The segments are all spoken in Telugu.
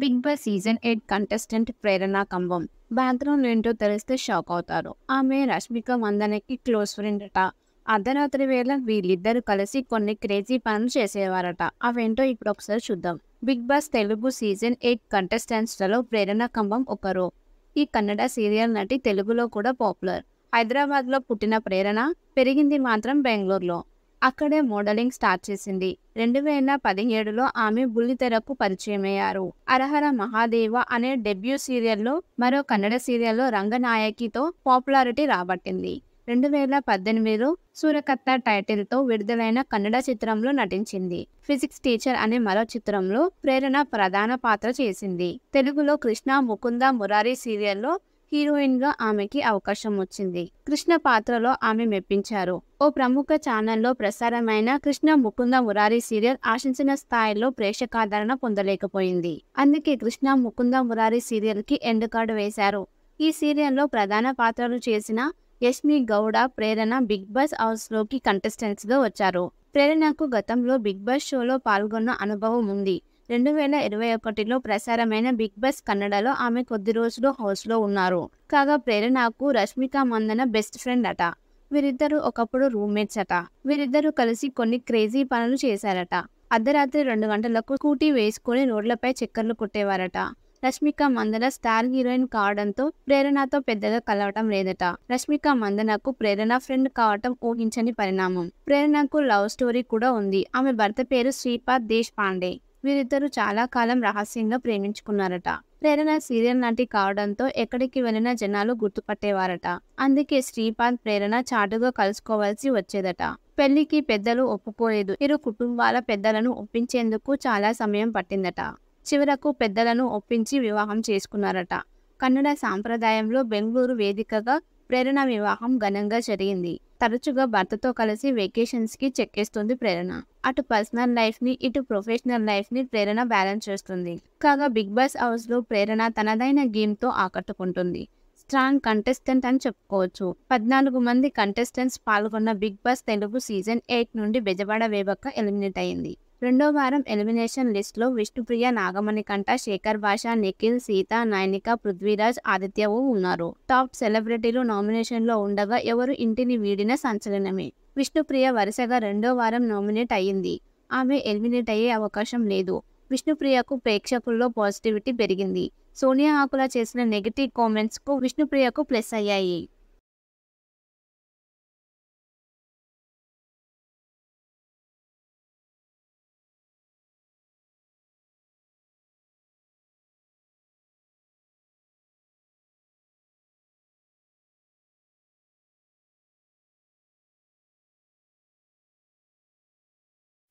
బిగ్ బాస్ సీజన్ 8 కంటెస్టెంట్ ప్రేరణ కంబం బ్యాక్గ్రౌండ్ ఏంటో తెలిస్తే షాక్ అవుతారు. ఆమె రష్మిక మందనకి క్లోజ్ ఫ్రెండ్ అట. అర్ధరాత్రి వేళ వీళ్ళిద్దరూ కలిసి కొన్ని క్రేజీ పనులు చేసేవారట. అవేంటో ఇప్పుడు ఒకసారి చూద్దాం. బిగ్ బాస్ తెలుగు సీజన్ 8 కంటెస్టెంట్స్లలో ప్రేరణ కంబం ఒకరు. ఈ కన్నడ సీరియల్ నటి, తెలుగులో కూడా పాపులర్. హైదరాబాద్లో పుట్టిన ప్రేరణ పెరిగింది మాత్రం బెంగళూరులో. అక్కడే మోడలింగ్ స్టార్ట్ చేసింది. 2017లో ఆమె బుల్లితెరకు పరిచయమయ్యారు. అరహర మహాదేవ అనే డెబ్యూ సీరియల్లో, మరో కన్నడ సీరియల్లో రంగనాయకితో పాపులారిటీ రాబట్టింది. 2018లో సూరకత్త టైటిల్తో విడుదలైన కన్నడ చిత్రంలో నటించింది. ఫిజిక్స్ టీచర్ అనే మరో చిత్రంలో ప్రేరణ ప్రధాన పాత్ర చేసింది. తెలుగులో కృష్ణ ముకుంద మురారి సీరియల్లో హీరోయిన్ గా ఆమెకి అవకాశం వచ్చింది. కృష్ణ పాత్రలో ఆమె మెప్పించారు. ఓ ప్రముఖ ఛానల్లో ప్రసారమైన కృష్ణ ముకుంద మురారి సీరియల్ ఆశించిన స్థాయిలో ప్రేక్షకాదరణ పొందలేకపోయింది. అందుకే కృష్ణ ముకుంద మురారి సీరియల్ కి ఎండ్ కార్డు వేశారు. ఈ సీరియల్లో ప్రధాన పాత్రలు చేసిన యష్మి గౌడ, ప్రేరణ బిగ్ బాస్ హౌస్ లోకి కంటెస్టెంట్స్ గా వచ్చారు. ప్రేరణకు గతంలో బిగ్ బాస్ షోలో పాల్గొన్న అనుభవం ఉంది. 2021లో ప్రసారమైన బిగ్ బాస్ కన్నడలో ఆమె కొద్ది రోజులు హౌస్ లో ఉన్నారు. కాగా ప్రేరణకు రష్మిక మందన బెస్ట్ ఫ్రెండ్ అట. వీరిద్దరూ ఒకప్పుడు రూమ్మేట్స్ అట. వీరిద్దరూ కలిసి కొన్ని క్రేజీ పనులు చేశారట. అర్ధరాత్రి 2 గంటలకు స్కూటీ వేసుకుని రోడ్లపై చక్కర్లు కొట్టేవారట. రష్మిక మందన స్టార్ హీరోయిన్ కావడంతో ప్రేరణతో పెద్దగా కలవటం లేదట. రష్మిక మందనకు ప్రేరణ ఫ్రెండ్ కావటం ఊహించని పరిణామం. ప్రేరణకు లవ్ స్టోరీ కూడా ఉంది. ఆమె భర్త పేరు శ్రీపాద్ దేశ్ పాండే. వీరిద్దరూ చాలా కాలం రహస్యంగా ప్రేమించుకున్నారట. ప్రేరణ సీరియల్ నటి కావడంతో ఎక్కడికి వెళ్ళినా జనాలు గుర్తుపట్టేవారట. అందుకే శ్రీపాద్, ప్రేరణ చాటుగా కలుసుకోవాల్సి వచ్చేదట. పెళ్లికి పెద్దలు ఒప్పుకోలేదు. ఇరు కుటుంబాల పెద్దలను ఒప్పించేందుకు చాలా సమయం పట్టిందట. చివరకు పెద్దలను ఒప్పించి వివాహం చేసుకున్నారట. కన్నడ సాంప్రదాయంలో బెంగళూరు వేదికగా ప్రేరణ వివాహం ఘనంగా జరిగింది. తరచుగా భర్తతో కలిసి వెకేషన్స్ కి చెక్కేస్తుంది ప్రేరణ. అటు పర్సనల్ లైఫ్ ని, ఇటు ప్రొఫెషనల్ లైఫ్ ని ప్రేరణ బ్యాలెన్స్ చేస్తుంది. కాగా బిగ్ బాస్ హౌస్ లో ప్రేరణ తనదైన గేమ్ తో ఆకట్టుకుంటుంది. స్ట్రాంగ్ కంటెస్టెంట్ అని చెప్పుకోవచ్చు. 14 మంది కంటెస్టెంట్స్ పాల్గొన్న బిగ్ బాస్ తెలుగు సీజన్ 8 నుండి బెజవాడ వేబక్క ఎలిమినేట్ అయింది. రెండో వారం ఎలిమినేషన్ లిస్ట్ లో విష్ణుప్రియ, నాగమణికంఠ, శేఖర్ భాష, నిఖిల్, సీత, నైనిక, పృథ్వీరాజ్, ఆదిత్యవు ఉన్నారు. టాప్ సెలబ్రిటీలు నామినేషన్ లో ఉండగా ఎవరు ఇంటిని వీడిన సంచలనమే. విష్ణుప్రియ వరుసగా రెండో వారం నామినేట్ అయ్యింది. ఆమె ఎలిమినేట్ అయ్యే అవకాశం లేదు. విష్ణుప్రియకు ప్రేక్షకుల్లో పాజిటివిటీ పెరిగింది. సోనియా ఆకుల చేసిన నెగిటివ్ కామెంట్స్ కు విష్ణుప్రియకు ప్లస్ అయ్యాయి.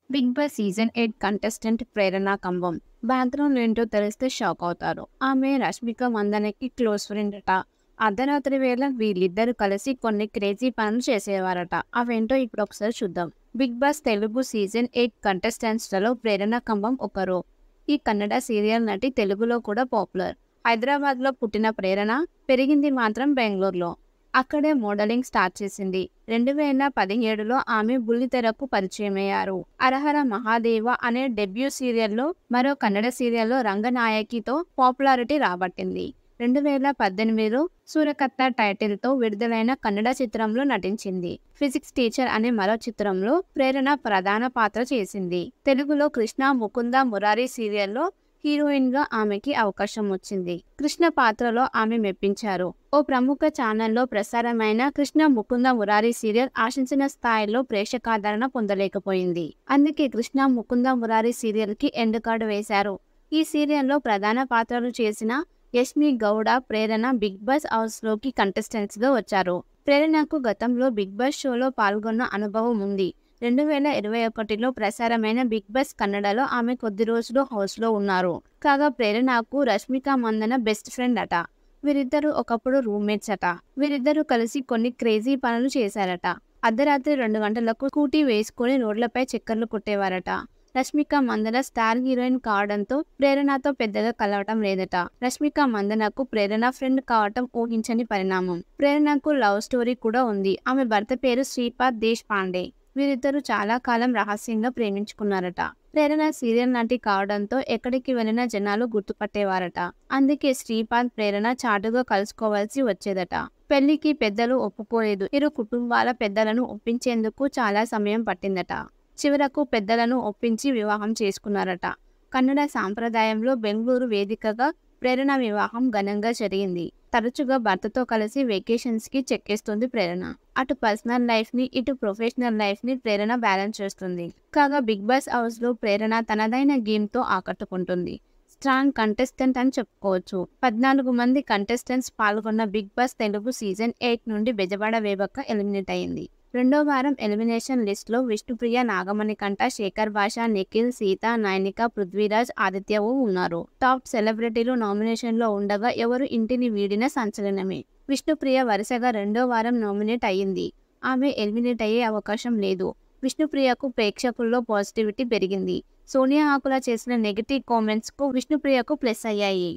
బిగ్ బాస్ సీజన్ 8 కంటెస్టెంట్ ప్రేరణ కంబం బ్యాక్గ్రౌండ్ ఏంటో తెలిస్తే షాక్ అవుతారు. ఆమె రష్మిక మందనకి క్లోజ్ ఫ్రెండ్ అట. అర్ధరాత్రి వేళ వీళ్ళిద్దరూ కలిసి కొన్ని క్రేజీ పనులు చేసేవారట. అవేంటో ఇప్పుడు ఒకసారి చూద్దాం. బిగ్ బాస్ తెలుగు సీజన్ 8 కంటెస్టెంట్స్లలో ప్రేరణ కంబం ఒకరు. ఈ కన్నడ సీరియల్ నటి, తెలుగులో కూడా పాపులర్. హైదరాబాద్లో పుట్టిన ప్రేరణ పెరిగింది మాత్రం బెంగళూరులో. అక్కడే మోడలింగ్ స్టార్ట్ చేసింది. 2017లో ఆమె బుల్లితెరకు పరిచయమయ్యారు. అరహర మహాదేవ అనే డెబ్యూ సీరియల్లో, మరో కన్నడ సీరియల్లో రంగనాయకితో పాపులారిటీ రాబట్టింది. 2018లో సూరకత్త టైటిల్తో విడుదలైన కన్నడ చిత్రంలో నటించింది. ఫిజిక్స్ టీచర్ అనే మరో చిత్రంలో ప్రేరణ ప్రధాన పాత్ర చేసింది. తెలుగులో కృష్ణ ముకుంద మురారి సీరియల్లో హీరోయిన్ గా ఆమెకి అవకాశం వచ్చింది. కృష్ణ పాత్రలో ఆమె మెప్పించారు. ఓ ప్రముఖ ఛానల్లో ప్రసారమైన కృష్ణ ముకుంద మురారి సీరియల్ ఆశించిన స్థాయిలో ప్రేక్షకాదరణ పొందలేకపోయింది. అందుకే కృష్ణ ముకుంద మురారి సీరియల్ కి ఎండ్ కార్డు వేశారు. ఈ సీరియల్లో ప్రధాన పాత్రలు చేసిన యష్మి గౌడ, ప్రేరణ బిగ్ బాస్ హౌస్ లోకి కంటెస్టెంట్స్ గా వచ్చారు. ప్రేరణకు గతంలో బిగ్ బాస్ షోలో పాల్గొన్న అనుభవం ఉంది. 2021లో ప్రసారమైన బిగ్ బాస్ కన్నడలో ఆమె కొద్ది రోజులు హౌస్ లో ఉన్నారు. కాగా ప్రేరణకు రష్మిక మందన బెస్ట్ ఫ్రెండ్ అట. వీరిద్దరూ ఒకప్పుడు రూమ్మేట్స్ అట. వీరిద్దరూ కలిసి కొన్ని క్రేజీ పనులు చేశారట. అర్ధరాత్రి 2 గంటలకు స్కూటీ వేసుకుని రోడ్లపై చక్కర్లు కొట్టేవారట. రష్మిక మందన స్టార్ హీరోయిన్ కావడంతో ప్రేరణతో పెద్దగా కలవటం లేదట. రష్మిక మందనకు ప్రేరణ ఫ్రెండ్ కావటం ఊహించని పరిణామం. ప్రేరణకు లవ్ స్టోరీ కూడా ఉంది. ఆమె భర్త పేరు శ్రీపాద్ దేశ్ పాండే. వీరిద్దరూ చాలా కాలం రహస్యంగా ప్రేమించుకున్నారట. ప్రేరణ సీరియల్ నటి కావడంతో ఎక్కడికి వెళ్ళినా జనాలు గుర్తుపట్టేవారట. అందుకే శ్రీపాద్, ప్రేరణ చాటుగా కలుసుకోవాల్సి వచ్చేదట. పెళ్లికి పెద్దలు ఒప్పుకోలేదు. ఇరు కుటుంబాల పెద్దలను ఒప్పించేందుకు చాలా సమయం పట్టిందట. చివరకు పెద్దలను ఒప్పించి వివాహం చేసుకున్నారట. కన్నడ సాంప్రదాయంలో బెంగళూరు వేదికగా ప్రేరణ వివాహం ఘనంగా జరిగింది. తరచుగా భర్తతో కలిసి వెకేషన్స్కి చెక్కేస్తుంది ప్రేరణ. అటు పర్సనల్ లైఫ్ని, ఇటు ప్రొఫెషనల్ లైఫ్ని ప్రేరణ బ్యాలెన్స్ చేస్తుంది. కాగా బిగ్ బాస్ హౌస్లో ప్రేరణ తనదైన గేమ్తో ఆకట్టుకుంటుంది. స్ట్రాంగ్ కంటెస్టెంట్ అని చెప్పుకోవచ్చు. 14 మంది కంటెస్టెంట్స్ పాల్గొన్న బిగ్ బాస్ తెలుగు సీజన్ 8 నుండి బెజవాడ వేవక్క ఎలిమినేట్ అయింది. రెండో వారం ఎలిమినేషన్ లిస్ట్లో విష్ణుప్రియ, నాగమణికంఠ, శేఖర్ భాష, నిఖిల్, సీత, నైనిక, పృథ్వీరాజ్, ఆదిత్యవు ఉన్నారు. టాప్ సెలబ్రిటీలు నామినేషన్లో ఉండగా ఎవరు ఇంటిని వీడిన సంచలనమే. విష్ణుప్రియ వరుసగా రెండో వారం నామినేట్ అయ్యింది. ఆమె ఎలిమినేట్ అయ్యే అవకాశం లేదు. విష్ణుప్రియకు ప్రేక్షకుల్లో పాజిటివిటీ పెరిగింది. సోనియా ఆకుల చేసిన నెగిటివ్ కామెంట్స్కు విష్ణుప్రియకు ప్లస్ అయ్యాయి.